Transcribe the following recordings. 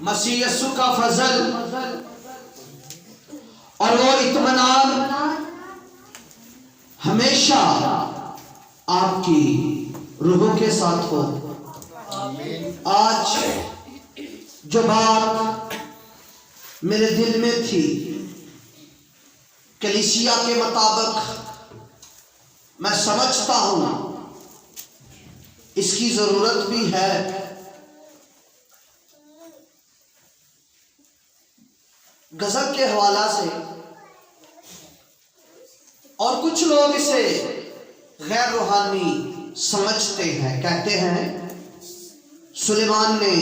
मसीह यस्सु का फजल और वो इत्मीनान हमेशा आपकी रूह के साथ हो। आज जो बात मेरे दिल में थी कलीसिया के मुताबिक मैं समझता हूं इसकी जरूरत भी है। गजब के हवाला से और कुछ लोग इसे गैर रूहानी समझते हैं, कहते हैं सुलेमान ने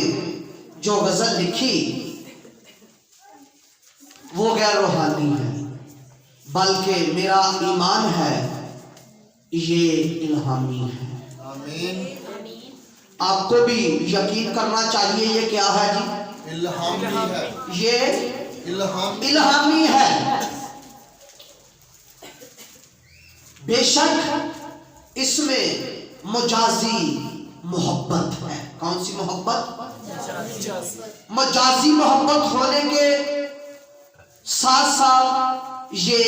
जो गजल लिखी वो गैर रूहानी है, बल्कि मेरा ईमान है ये इल्हामी है। आमीन। आपको भी यकीन करना चाहिए ये क्या है जी? इल्हामी है। ये इल्हामी है। बेशक इसमें मजाजी मोहब्बत है। कौन सी मोहब्बत? मजाजी मोहब्बत होने के साथ साथ ये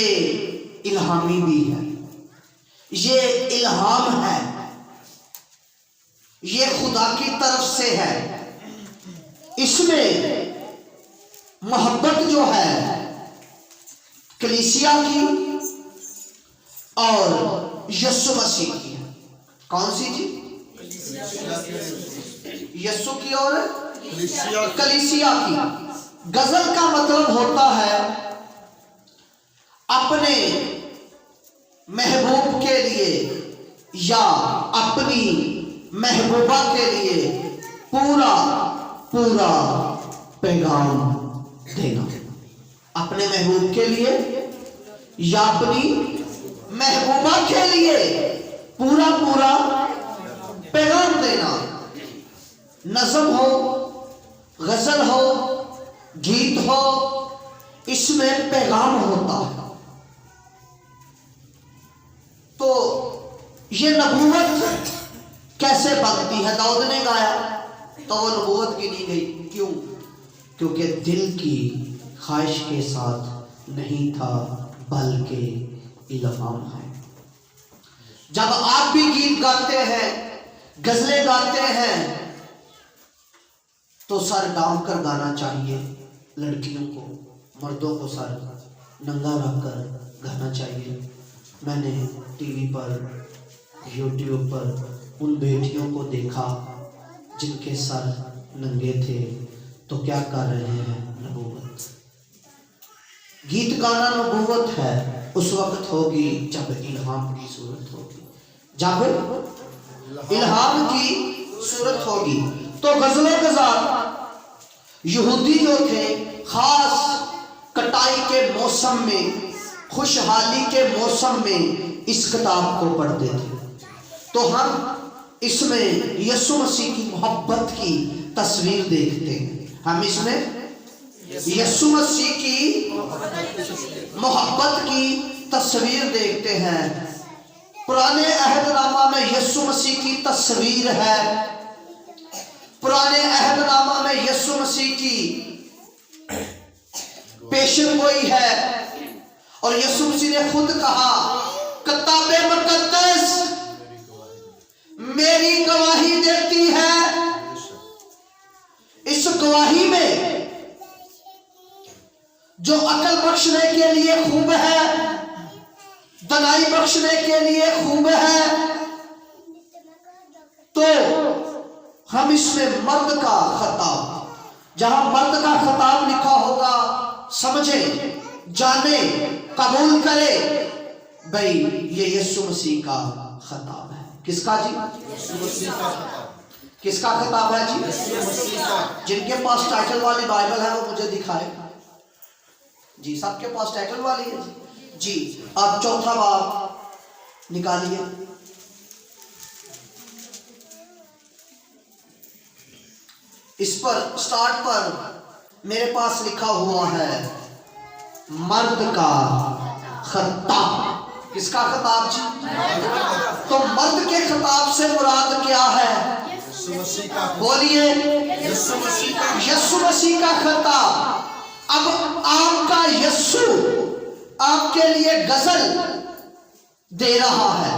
इल्हामी भी है। ये इल्हाम है, ये खुदा की तरफ से है। इसमें मोहब्बत जो है कलीसिया की और यस्सु मसीह की है। कौन सी जी? यस्सु की और कलीसिया की। गजल का मतलब होता है अपने महबूब के लिए या अपनी महबूबा के लिए पूरा पूरा पैगाम देना। अपने महबूब के लिए या अपनी महबूबा के लिए पूरा पूरा पैगाम देना। नज़म हो, गजल हो, गीत हो, इसमें पैगाम होता है। तो ये नबूवत कैसे बनती है? दाऊद ने गाया तो वो नबूवत गिनी गई। क्यों? क्योंकि दिल की ख्वाहिश के साथ नहीं था, बल्कि इल्हाम है। जब आप भी गीत गाते हैं, गजलें गाते हैं, तो सर डाउन कर गाना चाहिए। लड़कियों को, मर्दों को सर नंगा रखकर गाना चाहिए। मैंने टीवी पर, यूट्यूब पर उन बेटियों को देखा जिनके सर नंगे थे, तो क्या कर रहे हैं? नबूवत। गीत गाना नबूवत है। उस वक्त होगी जब इल्हाम की सूरत होगी, जब इल्हाम की सूरत होगी। तो गजलों के साथ यहूदी जो थे खास कटाई के मौसम में, खुशहाली के मौसम में इस किताब को पढ़ते थे। तो हम इसमें यीशु मसीह की मोहब्बत की तस्वीर देखते हैं। हम इसमें यीशु मसीह की मोहब्बत की तस्वीर देखते हैं। पुराने अहदनामा में यीशु मसीह की तस्वीर है। पुराने अहदनामा में यीशु मसीह की पेशन गोई है। और यीशु मसीह ने खुद कहा, किताबे मुकद्दस मेरी गवाही देती है। इस गवाही में जो अकल बख्शने के लिए खूब है, दनाई बख्शने के लिए खूब है, तो हम इसमें मर्द का खिताब, जहां मर्द का खिताब लिखा होगा, समझे, जाने, कबूल करे, भाई ये यीशु मसीह का खिताब है। किसका जी? यीशु मसीह का खिताब। किसका खिताब है जी? यीशु मसीह का। जिनके पास टाइटल वाली बाइबल है वो मुझे दिखाए जी। सबके पास टाइटल वाली है जी। अब चौथा बाब निकालिए। इस पर स्टार्ट पर मेरे पास लिखा हुआ है मर्द का खिताब। किसका खिताब जी? तो मर्द के खिताब से मुराद क्या है? बोलिए यीशु मसीह का खिताब। अब आपका यीशु आपके लिए गजल दे रहा है,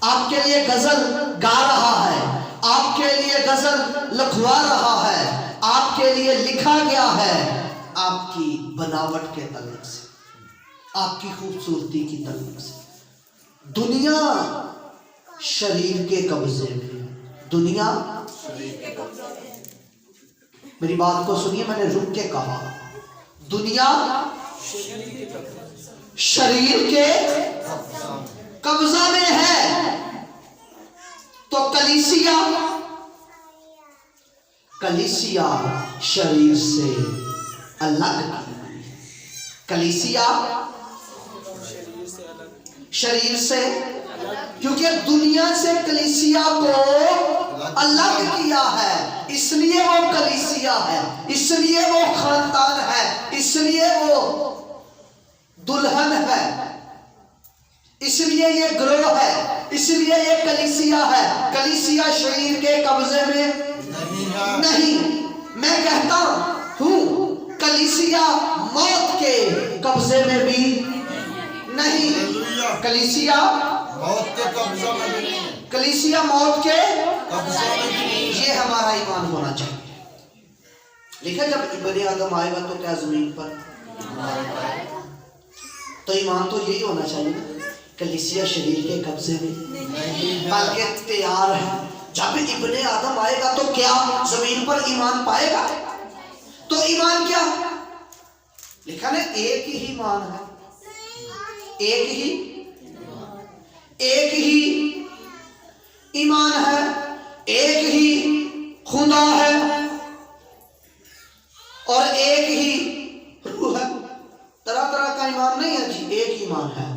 आपके लिए गजल गा रहा है, आपके लिए गजल लिखवा रहा है, आपके लिए लिखा गया है आपकी बनावट के तलक से, आपकी खूबसूरती की तलक से। दुनिया शरीर के कब्जे में, दुनिया मेरी बात को सुनिए, मैंने रुक के कहा, दुनिया शरीर के कब्जा में है। तो कलीसिया शरीर से अलग की हुई है। कलीसिया शरीर से, क्योंकि दुनिया से कलीसिया को अलग किया है, इसलिए वो कलीसिया है, इसलिए वो खानदान है, इसलिए वो दुल्हन है, इसलिए ये ग्रोह है, इसलिए ये कलीसिया है। कलीसिया शरीर के कब्जे में नहीं। मैं कहता हूं कलीसिया मौत के कब्जे में भी नहीं। कलीसिया मौत के कब्जा में भी नहीं, कलीसिया मौत के कब्जा में भी नहीं। ये हमारा ईमान होना चाहिए। लिखा जब इब्ने आदम आएगा तो क्या जमीन पर, तो ईमान तो यही होना चाहिए, कलीसिया शरीर के कब्जे में बल्कि तैयार है। जब इब्ने आदम आएगा तो क्या जमीन पर ईमान पाएगा? तो ईमान क्या लिखा है? एक ही ईमान है, एक ही ईमान है, एक ही खुदा है और एक ही रूह है। तरह तरह का ईमान नहीं है जी, एक ईमान है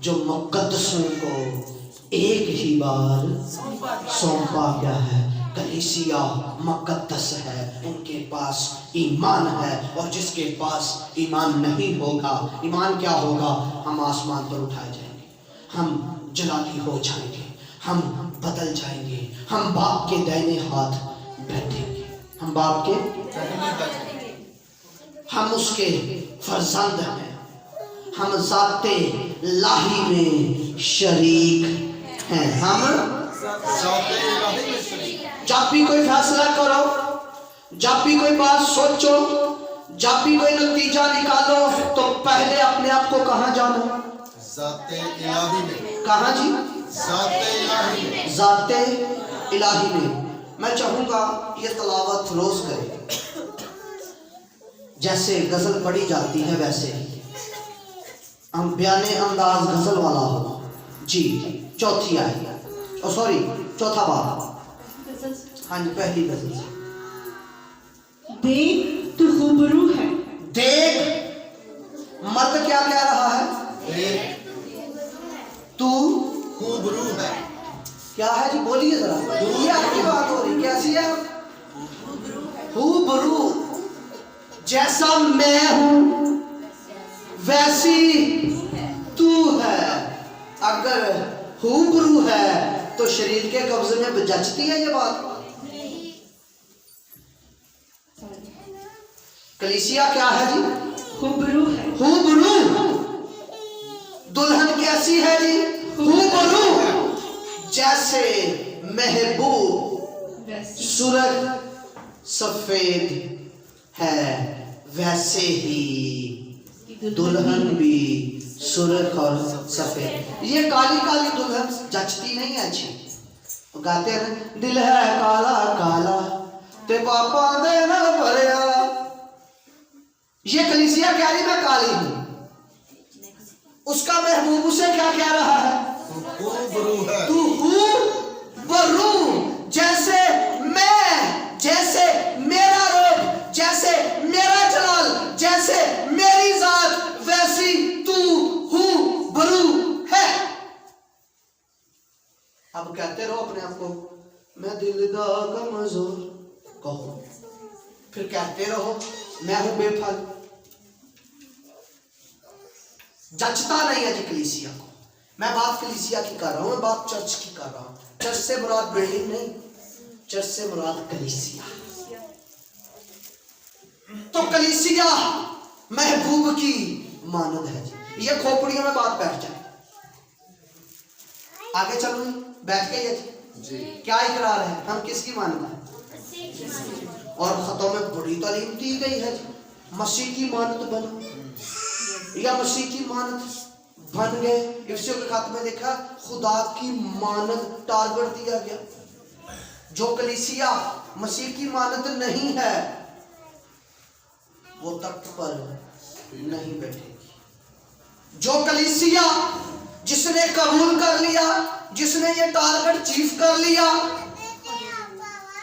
जो मुकद्दसों को एक ही बार सौंपा गया है। कलीसिया मुकद्दस है, उनके पास ईमान है, और जिसके पास ईमान नहीं होगा, ईमान क्या होगा? हम आसमान पर उठाए जाएंगे, हम जलाली हो जाएंगे, हम बदल जाएंगे, हम बाप के दाहिने हाथ बैठेंगे, हम बाप के, हम उसके फर्जंद हैं, हम ज़ाते लाही में शरीक हैं। हम जब भी कोई फैसला करो, जब भी कोई बात सोचो, जब भी कोई नतीजा निकालो, तो पहले अपने आप को कहाँ जानो? ज़ाते इलाही में। कहाँ जी? ज़ाते इलाही में। ज़ाते इलाही में। मैं चाहूँगा ये तलावत रोज करें, जैसे गजल पढ़ी जाती है वैसे हम बयाने अंदाज गजल वाला हो जी। चौथी आयत, सॉरी चौथा बाब, हाँ जी, पहली गजल से। देख तू खूबरू है। देख, मर्द क्या कह रहा है? तू खूबरू है। क्या है जी? बोलिए जरा, ये आपकी बात हो रही कैसी है? खूबरू, जैसा मैं हूं वैसी तू है। अगर खूबरू है तो शरीर के कब्जे में जचती है ये बात? कलीसिया क्या है जी? खूबरू है। खूबरू। दुल्हन कैसी है जी? खूबरू, जैसे महबूब सुर्ख सफेद है वैसे ही दुल्हन भी सुर्ख और सफेद। ये काली काली दुल्हन जचती नहीं है अच्छी। गाते हैं दिल है काला काला ते पापा दे न भरया। ये कलीसिया कह रही मैं काली हूं, उसका महबूब उसे क्या कह रहा है? तू खूबरू, जैसे मैं, जैसे मेरा रूप, जैसे मेरा जलाल, जैसे मेरी जात, वैसी तू खूबरू है। अब कहते रहो अपने आप को मैं दिल दा कमजोर, कहो, फिर कहते रहो मैं हूं बेफल। जचता नहीं है जी कलीसिया को। मैं बात कलीसिया की कर रहा हूं, मैं बात चर्च की कर रहा हूं। चर्च से मुराद बिल्डिंग नहीं, चर्च से मुराद कलीसिया। तो कलीसिया महबूब की मानद है जी। ये खोपड़ियों में बात बैठ जाए। आगे चलो, बैठ गई है जी। क्या इकरार है? हम किसकी मानद है? और खतों में बड़ी तालीम दी गई है जी, मसीह की मानद बनो, या मसीह की मानद बन गए। इफ्सियों के खत में देखा, खुदा की मानद टारगेट दिया गया। जो कलीसिया मसीह की मानद नहीं है वो तख्त पर नहीं बैठेगी। जो कलीसिया जिसने कबूल कर लिया, जिसने ये टारगेट चीफ कर लिया,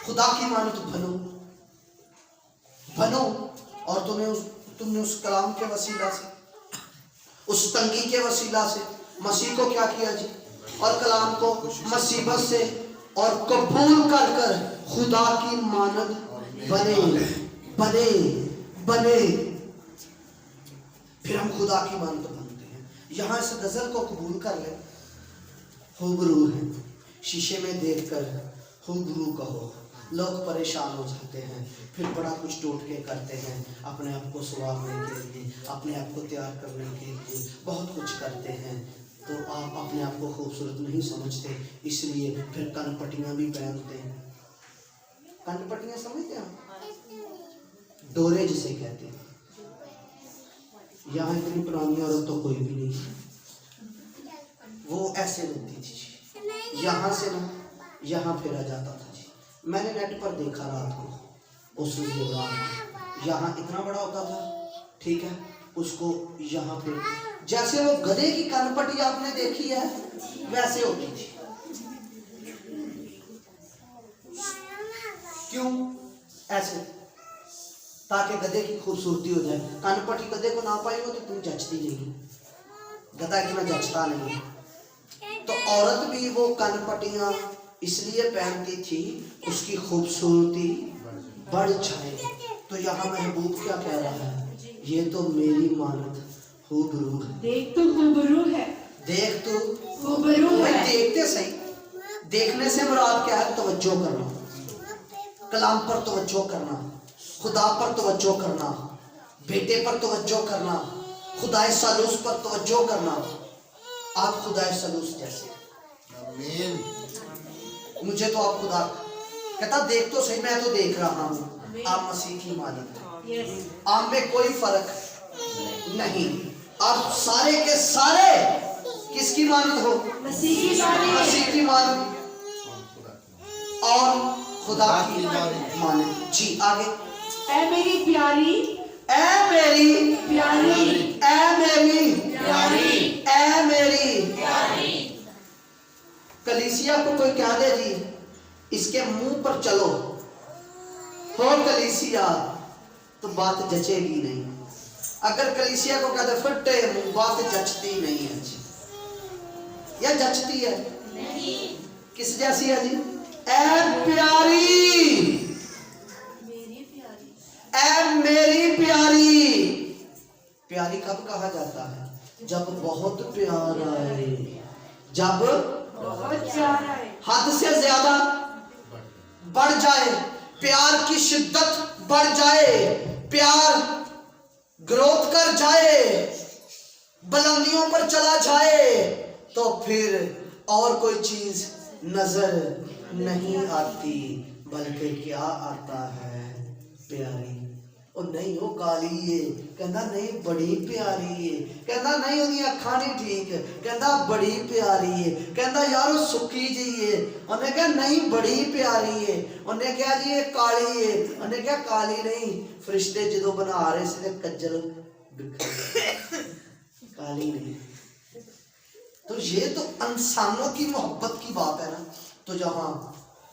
खुदा की मानद बनो बनो। और तुमने उस कलाम के वसीला से, उस तंगी के वसीला से मसीह को क्या किया जी? और कलाम को मुसीबत से और कबूल कर कर खुदा की मानद बने बने बने। फिर हम खुदा की मानद बनते हैं। यहां इस गजल को कबूल कर ले। हुबरू है, शीशे में देखकर हुबरू कहो। लोग परेशान हो जाते हैं, फिर बड़ा कुछ टोटके करते हैं अपने आप को सुधारने के लिए, अपने आप को तैयार करने के लिए बहुत कुछ करते हैं। तो आप अपने आप को खूबसूरत नहीं समझते, इसलिए फिर कनपट्टियां भी पहनते हैं। कनपट्टियां समझते हैं? डोरे जिसे कहते हैं। यहाँ इतनी पुरानी औरत तो कोई भी नहीं, वो ऐसे लगती थी, यहाँ से ना यहाँ फेरा जाता था जी। मैंने नेट पर देखा रात को, उस यहाँ इतना बड़ा होता था, ठीक है, उसको यहाँ पे जैसे वो गधे की कनपट्टी आपने देखी है वैसे होती थी। क्यों? ऐसे, ताकि गधे की खूबसूरती हो जाए। कनपट्टी गधे को ना पाई हो तो तुम जचती नहीं, गधा इतना जचता नहीं। तो औरत भी वो कनपट्टियां इसलिए पहनती थी उसकी खूबसूरती बढ़ जाए। तो यहाँ महबूब क्या कह रहा है? ये तो मेरी मानद हुबरू है। देख तो हुबरू है, देख तो हुबरू है। देखते सही, देखने से मुराद क्या है? तवज्जो करना, कलाम पर तवज्जो करना, खुदा पर तवज्जो करना, बेटे पर तवज्जो करना, खुदाए सलूस पर तवज्जो करना। आप खुदाए सलूस जैसे। आमीन। मुझे तो आप खुदा कहता, देख तो सही, मैं तो देख रहा हूँ। आप मसीह की मानद हैं, आप में कोई फर्क नहीं। आप सारे के सारे किसकी मानद हो? मसीह की मानद। मसीह की मानद और खुदा की मानद जी। आगे, ऐ मेरी प्यारी, ऐ मेरी प्यारी, ऐ मेरी प्यारी, ऐ मेरी। प्यारी। कलीसिया को कोई कह दे जी इसके मुंह पर चलो हो कलीसिया, तो बात जचेगी नहीं। अगर कलीसिया को कहते फटे मुंह, बात जचती नहीं है जी। या जचती है? नहीं। किस जैसी है जी? ऐ प्यारी, ऐ मेरी प्यारी। प्यारी कब कहा जाता है? जब बहुत प्यार आए, जब बहुत प्यार है, हद से ज्यादा बढ़ जाए, प्यार की शिद्दत बढ़ जाए, प्यार ग्रोथ कर जाए, बुलंदियों पर चला जाए, तो फिर और कोई चीज नजर नहीं आती, बल्कि क्या आता है? प्यारी। और नहीं वो काली है, कहना नहीं बड़ी प्यारी है, कहना नहीं उन्हें अखा नहीं ठीक, कहना बड़ी प्यारी है, कहना यार वो सुखी जी है, उन्हें कहा नहीं बड़ी प्यारी है, उन्हें कहा जी ये काली है, उन्हें कहा काली नहीं। फरिश्ते जो बना रहे थे कज्जल काली नहीं। तो ये तो इंसानों की मोहब्बत की बात है ना। तो जहाँ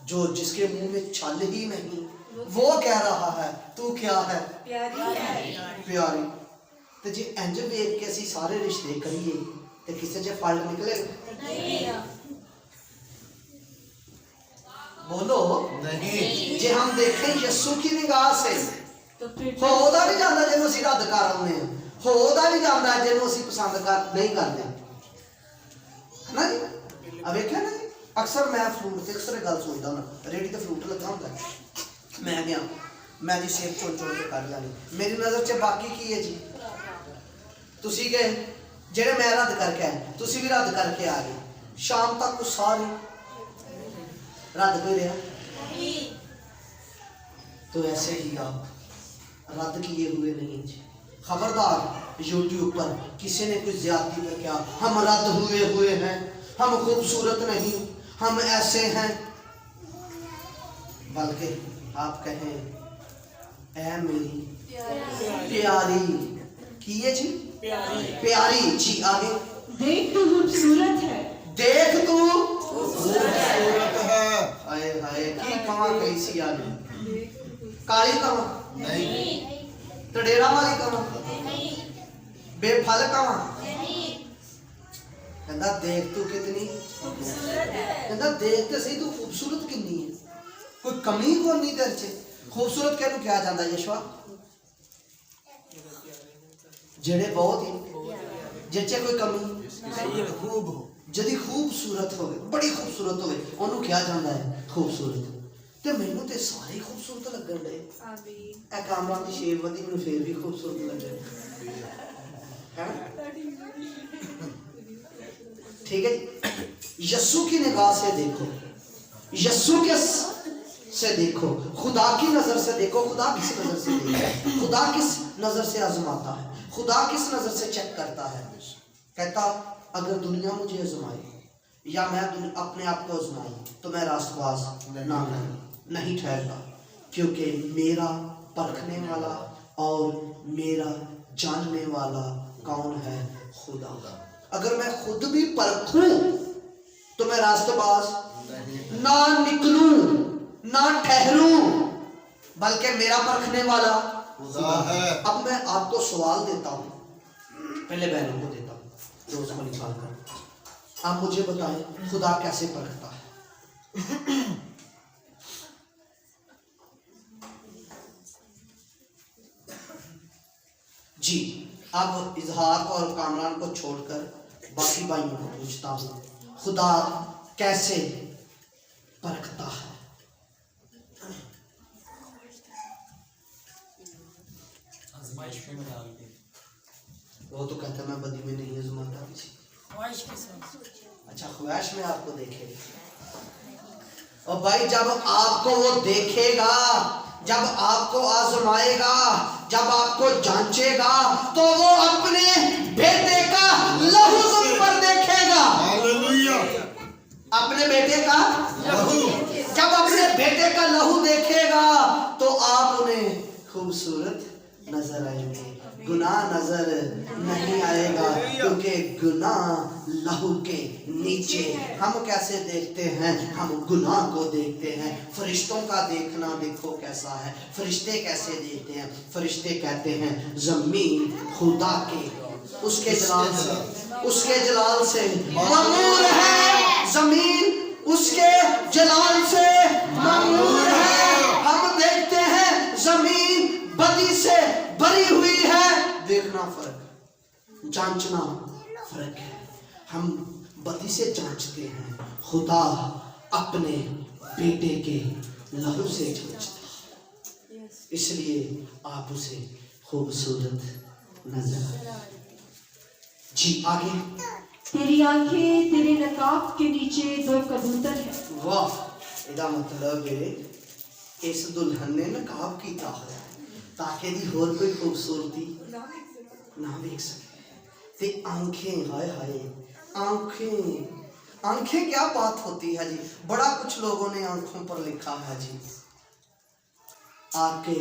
जो जिसके मुंह में छल ही नहीं, वो कह रहा है तू क्या है? प्यारी है, प्यारी। तो जी इंज देख के ਅਸੀਂ सारे रिश्ते करिए तो किसी से फल निकले? बोलो नहीं। जे हम देखें यीशु की निगाह से तो फिर होदा नहीं जाता जिन्हों ਅਸੀਂ रद्द कर आउने हैं, होदा नहीं जाता जिन्हों ਅਸੀਂ पसंद कर नहीं करते, है ना जी? अब देखा ना जी अक्सर मैं फ्रूट से अक्सर गल सोचता हूँ रेडी तो फ्रूट लगा होंगे मैं गया मैं जी सेब चुन चुन के कर लैनी मेरी नज़र च बाकी की है जी तुसी गए जेड़े मैं रद्द करके आए तुसी भी रद्द करके आ गए शाम तक वो सारे रद्द कोई रहा तो ऐसे ही आप रद्द किए हुए नहीं जी खबरदार यूट्यूब पर किसी ने कुछ ज्यादती पर क्या हम रद्द हुए हैं हम खूबसूरत नहीं हम ऐसे हैं बल्कि आप कहें ऐ मेरी प्यारी की है जी प्यारी जी आगे देख तू खूबसूरत है देख तू खूबसूरत है हाय हाय की कमा कैसी आने काली कमा नहीं तड़ेरा वाली कमा बेफल कमा कहता देख तू कितनी कहता देख तो सही तू खूबसूरत कितनी है कोई कमी को नहीं तेरे च खूबसूरत कहनू क्या जाता यशवा जेड़े बहुत ही जिचे कोई कमी खूब हो जदी खूबसूरत हो बड़ी खूबसूरत हो ओनू क्या जाता है खूबसूरत ते मैनू ते सारे खूबसूरत लगन दे ए कामरान दी शेरबंदी मैनू फिर भी खूबसूरत लगे है ठीक है यस्सु की निगाह से देखो यस्सु के से देखो खुदा की नजर से देखो खुदा किस नजर से देखता है खुदा किस नजर से आजमाता है खुदा किस नजर से चेक करता है कहता अगर दुनिया मुझे आजमाए या मैं अपने आप को आजमाऊं तो मैं रास्तबाज नहीं ठहरता क्योंकि मेरा परखने वाला और मेरा जानने वाला कौन है खुदा अगर मैं खुद भी परखूं तो मैं रास्तबाज ना निकलूं ना ठहरूं बल्कि मेरा परखने वाला खुदा है अब मैं आपको सवाल देता हूं पहले बहनों को देता हूं रोज को निकाल कर आप मुझे बताएं खुदा कैसे परखता है जी अब इजहार और कामरान को छोड़कर बाकी भाइयों को पूछता हूं खुदा कैसे परखता है आजमाइश में डाल के वो तो कहता मैं बदी में नहीं आजमाता किसी अच्छा ख्वाहिश में आपको देखेगा और भाई जब आपको वो देखेगा जब आपको आजमाएगा जब आपको जांचेगा तो वो अपने बेटे का लहू तुम पर देखेगा हालेलुया अपने बेटे का लहू जब अपने बेटे का लहू देखेगा तो आप उन्हें खूबसूरत नजर आएंगे गुनाह नजर नहीं आएगा क्योंकि गुनाह लहू के नीचे हम कैसे देखते हैं हम गुनाह को देखते हैं फरिश्तों का देखना देखो कैसा है फरिश्ते कैसे देखते हैं फरिश्ते कहते हैं जमीन खुदा के उसके जलाल से ममूर है जमीन उसके जलाल से ममूर है हम देखते हैं जमीन बदी से भरी हुई है देखना फर्क जांचना फर्क है हम बदी से जांचते हैं खुदा अपने बेटे के लहू से जांचता इसलिए आप उसे खूबसूरत नजर जी आगे तेरी आंखें तेरे नकाब के नीचे दो कबूतर है वाह ਇਹਦਾ मतलब है इस दुल्हन ने नकाब कीता है ताकि दी होर कोई खूबसूरती ना देख सके ते आंखें हाय हाय आंखें क्या बात होती है जी बड़ा कुछ लोगों ने आंखों पर लिखा है जी आपके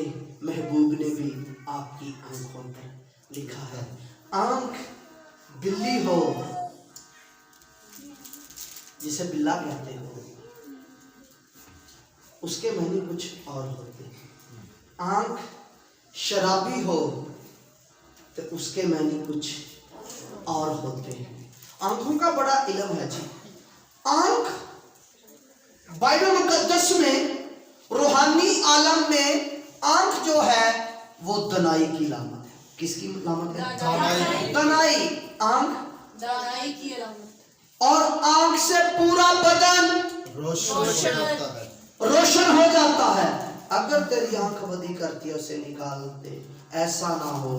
महबूब ने भी आपकी आंखों पर लिखा है आंख बिल्ली हो जिसे बिल्ला कहते हो उसके मायने कुछ और होते हैं आंख शराबी हो तो उसके मायने कुछ और होते हैं आंखों का बड़ा इल्म है जी आंख बाइबल मुकद्दस में रूहानी आलम में आंख जो है वो दनाई की लामत है किसकी लामत है दनाई आंख दानाई की अलामत और आंख से पूरा बदन रोशन होता है। रोशन हो जाता है। अगर तेरी आंख बदी करती है उसे निकाल दे, ऐसा ना हो,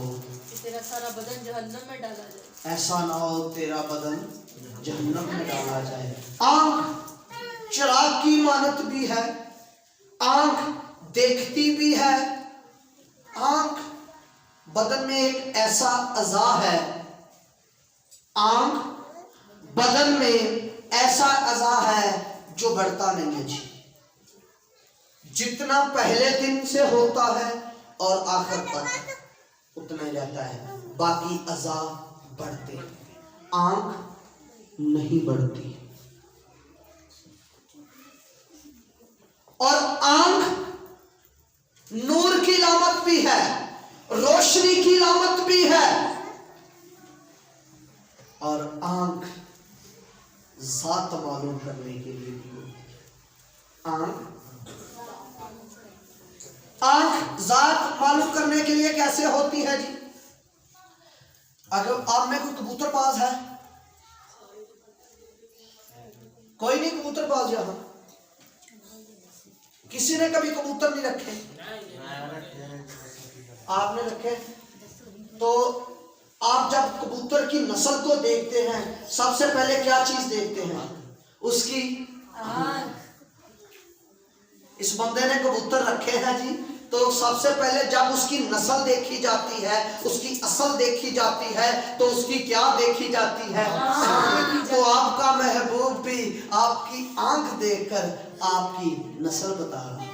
तेरा सारा बदन जहन्नम में डाला जाए। ऐसा ना हो तेरा बदन जहन्नम में डाला जाए। आंख चिराग की मानत भी है, आंख देखती भी है। आंख बदन में एक ऐसा अज़ा है, आंख बदन में ऐसा अज़ा है जो बढ़ता नहीं है जी। जितना पहले दिन से होता है और आखिर तक उतना ही रहता है, बाकी अज़ा बढ़ते, आंख नहीं बढ़ती। और आंख नूर की लामत भी है, रोशनी की लामत भी है। और आंख जात मालूम करने के लिए भी होती है। आंख जात मालूम करने के लिए कैसे होती है जी? अगर आप में कोई कबूतरबाज है, कोई नहीं कबूतरबाज यहां? किसी ने कभी कबूतर नहीं रखे? आपने रखे? तो आप जब कबूतर की नस्ल को देखते हैं, सबसे पहले क्या चीज देखते हैं? उसकी आँख। इस बंदे ने कबूतर रखे हैं जी, तो सबसे पहले जब उसकी नस्ल देखी जाती है, उसकी असल देखी जाती है, तो उसकी क्या देखी जाती है? तो आपका महबूब भी आपकी आंख देखकर आपकी नस्ल बता रहा है।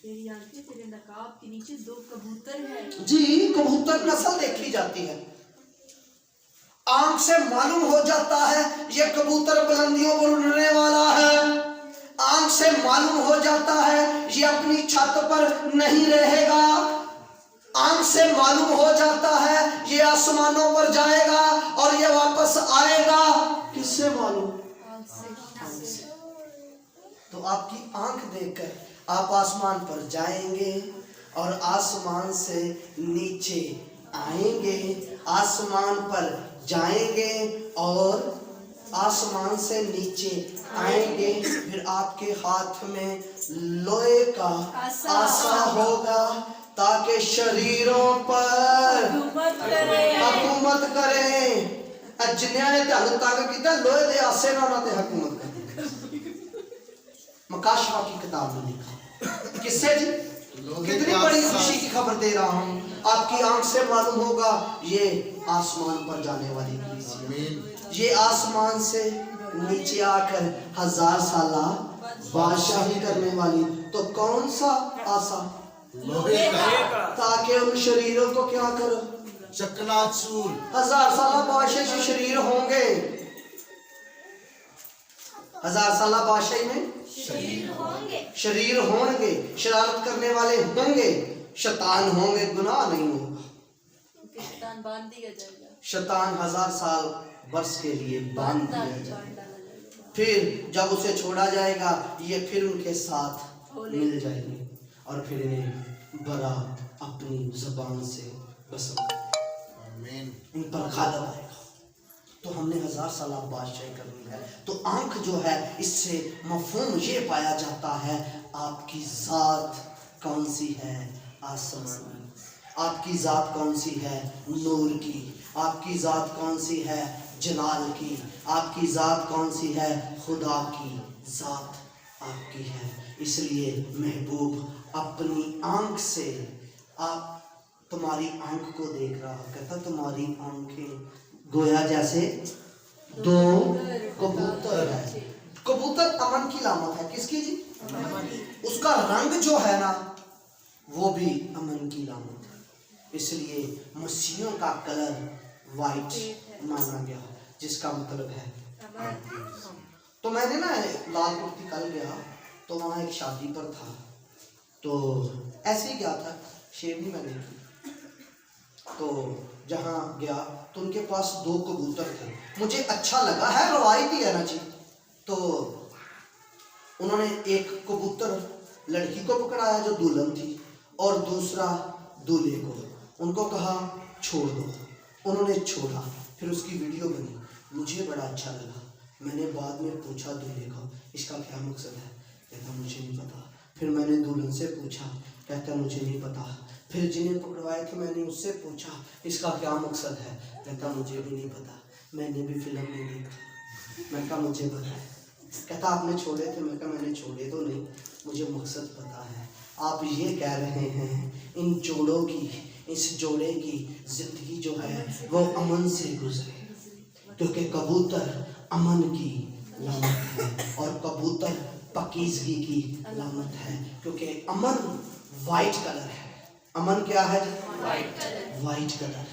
तेरी आंखें तेरे नकाब के नीचे दो कबूतर हैं। जी, कबूतर नस्ल देखी जाती है। आंख से मालूम हो जाता है ये कबूतर बुलंदियों पर उड़ने वाला है। आंख से मालूम हो जाता है ये अपनी छत पर नहीं रहेगा। आंख से मालूम हो जाता है ये आसमानों पर जाएगा और ये वापस आएगा। किससे मालूम? तो आपकी आंख देखकर आप आसमान पर जाएंगे और आसमान से नीचे आएंगे, आसमान पर जाएंगे और आसमान से नीचे आएंगे। फिर आपके हाथ में लोहे का आसा होगा ताकि शरीरों पर हुकूमत करें। जिन्हें ने ध्यान ताकत किया लोहे दे आसे ना ते हुकूमत करें। मकाशवा की किताब में लिखा। किससे जी? कितनी बड़ी खुशी की खबर दे रहा हूँ। आपकी आंख से मालूम होगा ये आसमान पर जाने वाली कलीसिया, ये आसमान से नीचे आकर 1000 साला बादशाही करने वाली। तो कौन सा आसा? लोहे का, ताकि उन शरीरों को क्या करो? चकनाचूर। 1000 साला बादशाही शरीर होंगे। 1000 साला बादशाही में शरीर होंगे, शरारत करने वाले होंगे, शैतान होंगे, गुनाह नहीं होगा। शैतान बांध दिया जाएगा। शैतान 1000 साल वर्ष के लिए बांध दिया जाएगा। फिर जब उसे छोड़ा जाएगा ये फिर उनके साथ मिल जाएंगे और फिर इन्हें बड़ा अपनी जुबान से बस इन पर गालिब आएगा। तो हमने 1000 साल बादशाही करनी है। तो आंख जो है इससे मफहूम ये पाया जाता है आपकी जात कौन सी है? आसमान। आपकी जात कौन सी है? नूर की। आपकी जात कौन सी है? जलाल की। आपकी जात कौन सी है? खुदा की जात आपकी है। इसलिए महबूब अपनी आंख से आप तुम्हारी आंख को देख रहा, कहता तुम्हारी आंखें गोया जैसे दो कबूतर है। कबूतर अमन की लामत है। किसकी जी? उसका रंग जो है ना वो भी अमन की लामत है। इसलिए मसीहों का कलर वाइट माना गया, जिसका मतलब है। तो मैंने ना लाल कुर्ती कल गया तो वहाँ एक शादी पर था, तो ऐसे ही गया था, शेरनी मैंने की। तो जहाँ गया तो उनके पास 2 कबूतर थे। मुझे अच्छा लगा, है रवायती है ना जी। तो उन्होंने एक कबूतर लड़की को पकड़ाया जो दुल्हन थी और दूसरा दूल्हे को। उनको कहा छोड़ दो, उन्होंने छोड़ा। फिर उसकी वीडियो बनी मुझे बड़ा अच्छा लगा। मैंने बाद में पूछा दूल्हे को, इसका क्या मकसद है? कहता मुझे नहीं पता। फिर मैंने दुल्हन से पूछा, कहता मुझे नहीं पता। फिर जिन्हें पकड़वाए थे मैंने उससे पूछा, इसका क्या मकसद है? कहता मुझे भी नहीं पता, मैंने भी फिल्म में देखा। मैं कहा मुझे पता है। कहता आपने छोड़े थे? मैं कहा मैंने छोड़े तो नहीं, मुझे मकसद पता है। आप ये कह रहे हैं इन जोड़ों की, इस जोड़े की जिंदगी जो है वो अमन से गुजरे, क्योंकि कबूतर अमन की लामत है और कबूतर पाकीज़गी की लामत है। क्योंकि अमन वाइट कलर है। अमन क्या है? White colour.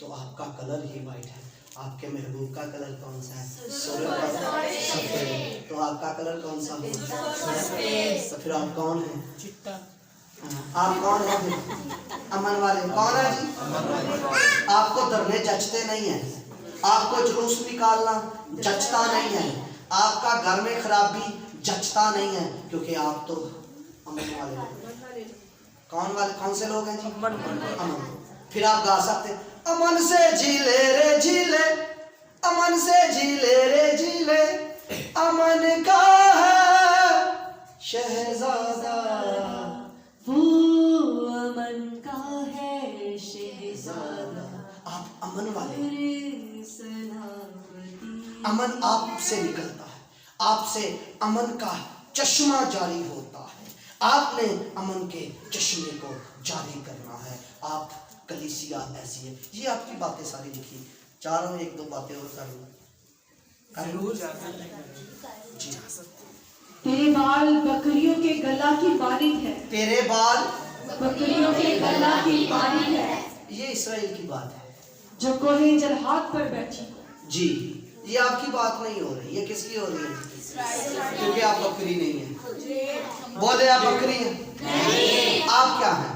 तो आपका कलर ही वाइट है। आपके महबूब का कलर कौन सा है? सफेद। तो आपका कलर कौन सा है? सफेद। तो फिर आप कौन हैं? चिट्टा। आप कौन हैं फिर? अमन वाले। कौन है जी? आपको धरने जचते नहीं है, आपको जुलूस निकालना जचता नहीं है, आपका घर में खराबी जचता नहीं है, क्योंकि आप तो अमन वाले हैं। कौन वाले? कौन से लोग हैं जी? अमन। फिर आप गा सकते हैं, अमन से झीले रे झीले, अमन से झीले रे झीले, अमन का है शहजादा, वो अमन का है शहजादा। आप अमन वाले। सलामती। अमन आपसे निकलता है, आपसे अमन का चश्मा जारी होता है। आपने अमन के चश्मे को जारी करना है। आप कलीसिया ऐसी है। ये आपकी बातें सारी लिखी, चारों एक दो बातें और कर लो। जी। तेरे बाल बकरियों के गला की मानित है। तेरे बाल बकरियों के गला की मानित है, ये इसराइल की बात है जो कोहे जलहात पर बैठी। जी। ये आपकी बात नहीं हो रही, ये किसकी हो रही है? क्योंकि आप बकरी नहीं है। बोले आप बकरी हैं? नहीं। आप क्या हैं?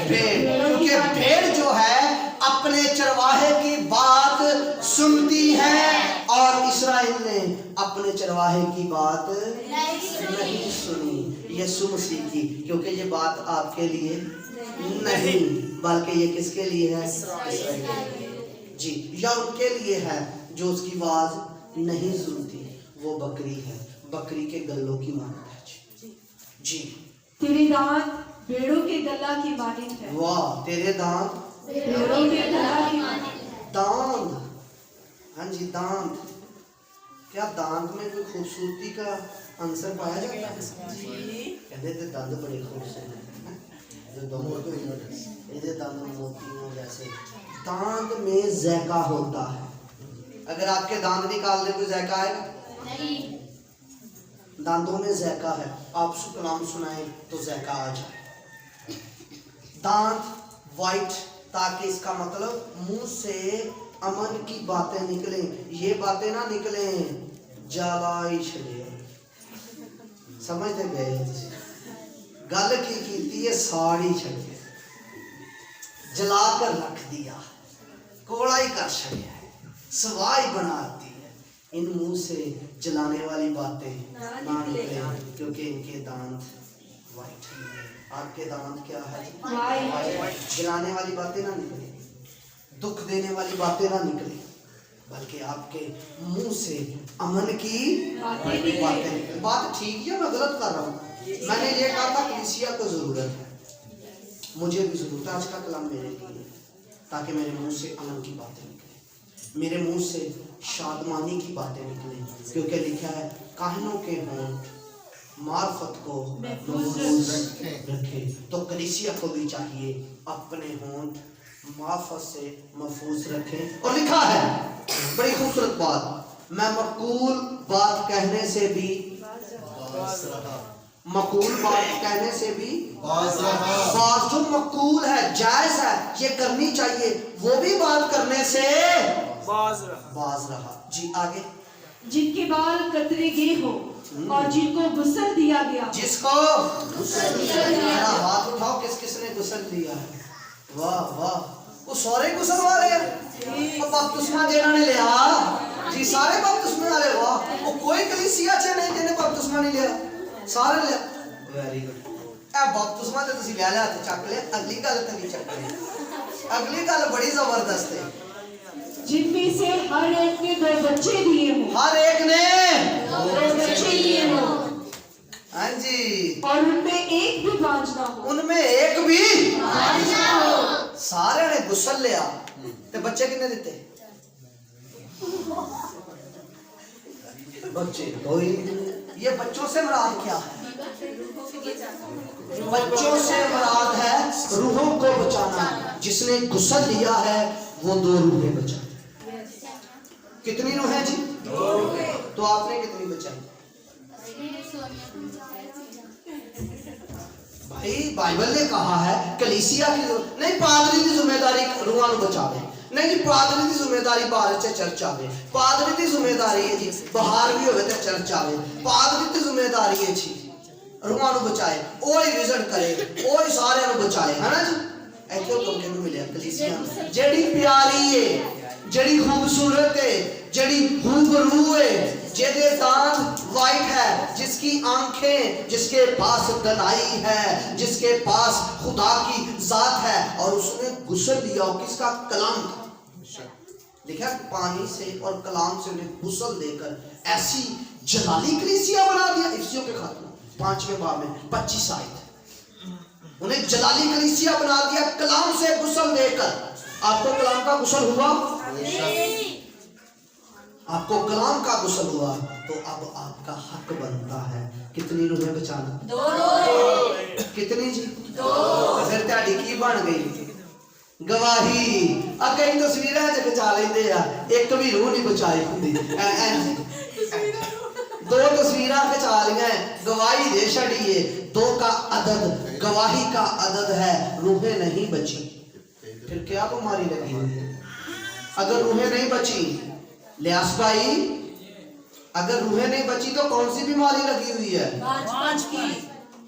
भेड़। क्योंकि भेड़ जो है अपने चरवाहे की बात सुनती है और इसराइल ने अपने चरवाहे की बात नहीं सुनी यीशु मसीह की, क्योंकि ये बात आपके लिए नहीं बल्कि ये किसके लिए है? इसराइल के लिए। जी। या उनके लिए है जो उसकी आवाज नहीं सुनती, वो बकरी है। बकरी के गल्लों की मानता है। जी। तेरे दांत भेड़ों के गला की मानित है। वाह। तेरे दांत भेड़ों के गला की मानित है। दांत। हाँ जी, दांत। क्या दांत में कोई खूबसूरती का आंसर पाया जाता है? कहते थे दंद बड़े खूबसूरत हैं, जो दंद मोतियों जैसे। दांत में ज़ैका होता है। अगर आपके दांत निकाल दे कोई ज़ैका आएगा? नहीं। दांतों में ज़ैका है। आप कलाम सुनाए तो ज़ैका आ जाए। दांत वाइट, ताकि इसका मतलब मुंह से अमन की बातें निकले। ये बातें ना निकले जलाई छड़े। समझते गए? गल की ये साड़ी छड़े, जला कर रख दिया, कोड़ा ही कर छड़िया, सवाई बनाती है। इन मुंह से जलाने वाली बातें ना निकले, क्योंकि इनके दांत वाइट है। आपके दांत क्या है? वाइट। जलाने वाली बातें ना निकले, दुख देने वाली बातें ना निकले, बल्कि आपके मुंह से अमन की बातें निकले। बात ठीक है, मैं गलत कर रहा हूँ? मैंने ये कहा था कलीसिया को जरूरत है, मुझे भी जरूरत है। आज का कलाम मेरे लिए, ताकि मेरे मुंह से अमन की बातें निकले, मेरे मुंह से शादमानी की बातें निकले, क्योंकि लिखा है काहिनों के होंठ मार्फत को महफूज रखे। तो कलीसिया को भी चाहिए अपने होंठ मार्फत से महफूज रखे। और लिखा है बड़ी खूबसूरत बात, मैं मकूल बात कहने से भी मकूल बात कहने से भी बात जो मकूल है, जायज है, ये करनी चाहिए, वो भी बात करने से बाज रहा। जी आगे। जिनके बाल कतरे गए हो और जिनको गुस्ल दिया गया। जिसको मेरा हाथ उठाओ, किस किसने गुस्ल दिया है? वाह वाह, वो सारे गुस्ल वाले हैं। बपतिस्मा देना ने लिया जी, सारे बपतिस्मे वाले। वाह, वो कोई कलीसिया च नहीं जिन्हें बपतिस्मा नहीं लिया, सारे लिया। Very good. ए बपतिस्मा ते तुसी ले लिया ते चक लिया, अगली गल ते नहीं चक लिया। अगली गल बड़ी जबरदस्त है। जिनमें से हर एक ने 2 बच्चे दिए हों, हर एक ने, 2 बच्चे दिए हों, हाँ जी, और उनमें एक भी बांझ ना हो। उनमें एक भी सारे ने गुस्सल लिया ते बच्चे कितने दिते? बच्चे दो ही। ये बच्चों से मुराद क्या है? बच्चों से मुराद है रूहों को बचाना। जिसने गुस्सल लिया है वो 2 रूहें बचाई। कितनी रूहें जी? 2। तो आपने कितनी बचाई? भाई बाइबल ने कहा है कलीसिया की नहीं, पादरी की जिम्मेदारी रूहां ਨੂੰ बचावे नहीं जी। पादरी की जिम्मेदारी बाहर से चर्च आवे, पादरी की जिम्मेदारी है जी बाहर भी होवे ते चर्च आवे। पादरी की जिम्मेदारी है जी रूहां ਨੂੰ बचाए, ਉਹ ਹੀ ਵਿਜ਼ਿਟ ਕਰੇ, ਉਹ ਹੀ ਸਾਰਿਆਂ ਨੂੰ ਬਚਾਏ, है ना जी। ऐसे हुक्म किहਨੂੰ मिलिया? कलीसिया जेड़ी प्यारी है, जेड़ी खूबसूरत है, जेड़ी खूबरू है, जिसके दांत वाइट है, जिसकी आंखें, जिसके पास दनाई है, जिसके पास खुदा की जात है, और उसने गुस्ल दिया किसका? कलाम का। देखा पानी से और कलाम से उन्हें गुस्ल देकर ऐसी जलाली कलीसिया बना दिया। इफ्सियों के खात्मे 5वें बाब में 25 आयत, उन्हें जलाली कलीसिया बना दिया कलाम से गुस्ल देकर। आपको कलाम का गुस्ल हुआ? आपको कलाम का गुस्ल हुआ तो अब आपका हक बनता है कितनी रूहें बचाना? 2। कितनी जी? 2। फिर ਤੁਹਾਡੀ ਕੀ ਬਣ ਗਈ? गवाही। अब कई तस्वीरें च खचा लेंदे आ, एक भी रूह नहीं बचाई हुंदी। 2 तस्वीरां खचा लिया, गवाही दे छड़ी है। 2 का अदद गवाही का अदद है, रूहें नहीं बची। फिर क्या बीमारी लगी हुई है? अगर रूहें नहीं बची लियास भाई, अगर रूहें नहीं बची तो कौन सी बीमारी लगी हुई है? बांझपन की।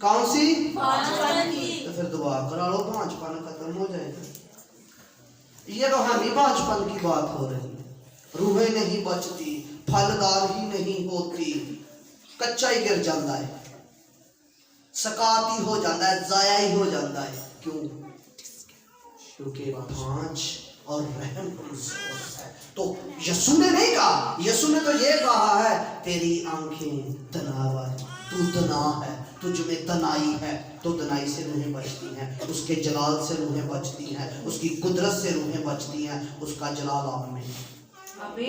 कौन सी? बांझपन की। तो फिर दुआ करा लो, बांझपन खत्म हो जाएगा। ये रूहानी बांझपन की बात हो रही है। रूहें नहीं बचती, फलदार ही नहीं होती, कच्चा ही गिर जाता है, सकात ही हो जाता है, जाया ही हो जाता है। क्यों? क्योंकि भांज और रहम कमजोर है। तो यीशु ने नहीं कहा, यीशु ने तो ये कहा है तेरी आंखें तनावर, तू तना है, तुझ में तनाई है, तो तनाई से रूहें बचती हैं, उसके जलाल से रूहें बचती हैं, उसकी कुदरत से रूहें बचती हैं। उसका जलाल आप में है,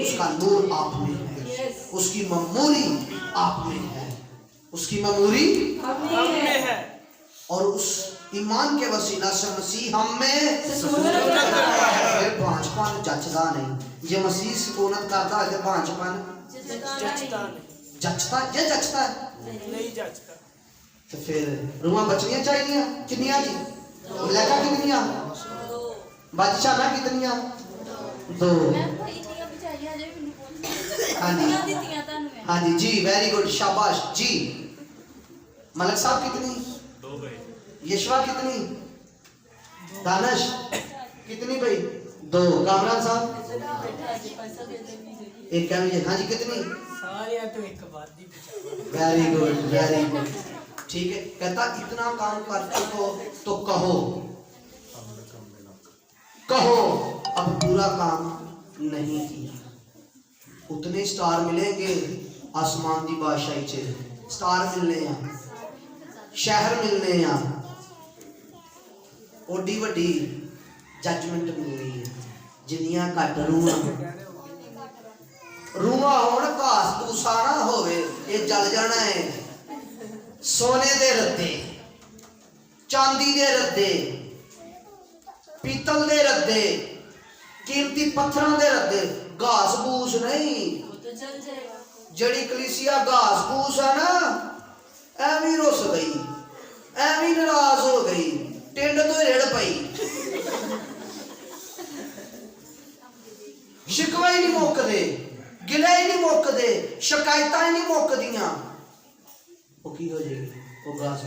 उसका नूर आप में है, उसकी ममूरी आप में है, उसकी ममूरी हमें है, और उस ईमान के वसीला से मसीह हम में फिर भांजपन जचदा नहीं। जे मसीह सुकूनत करता है तो भांजपन जचता है, जचता है नहीं जचता। तो फिर रूहां बचनियां चाहिए कितनियां जी? मलाइका कितनियां? बादशाह कितनियां? 2। हाँ जी, हाँ जी जी, वेरी गुड, शाबाश जी। मलक साहब कितनी? 2 यशवा कितनी? दानश कितनी भाई? 2। कामरान साहब एक क्या? हाँ जी कितनी? सारे तो एक बात ही वेरी गुड, वेरी गुड, ठीक है। कहता इतना काम कर चुको तो कहो, कहो अब पूरा काम नहीं किया। उतने स्टार मिलेंगे आसमान की बादशाही च, स्टार मिलने हैं, शहर मिलने हैं, ओडी वड्डी जजमेंट मिलनी है। जिन्नियां घट रूहां होण घास भूसा ना होवे, ये जल जाना है। सोने दे रद्दे, चांदी दे रद्दे, पीतल दे रद्दे, कीमती पत्थरों दे रद्दे, घास भूस नहीं। तो जल जाएगा। जड़ी कलीसिया घास भूस है ना, एवं रुस गई, एवं नाराज हो गई, टिंड तो रेड़ पई, शिकवा ही नहीं मुकदे, गिले ही नहीं मुकदे, शिकायतां ही नहीं मुकदियां। वो की हो जाएगी? वो घास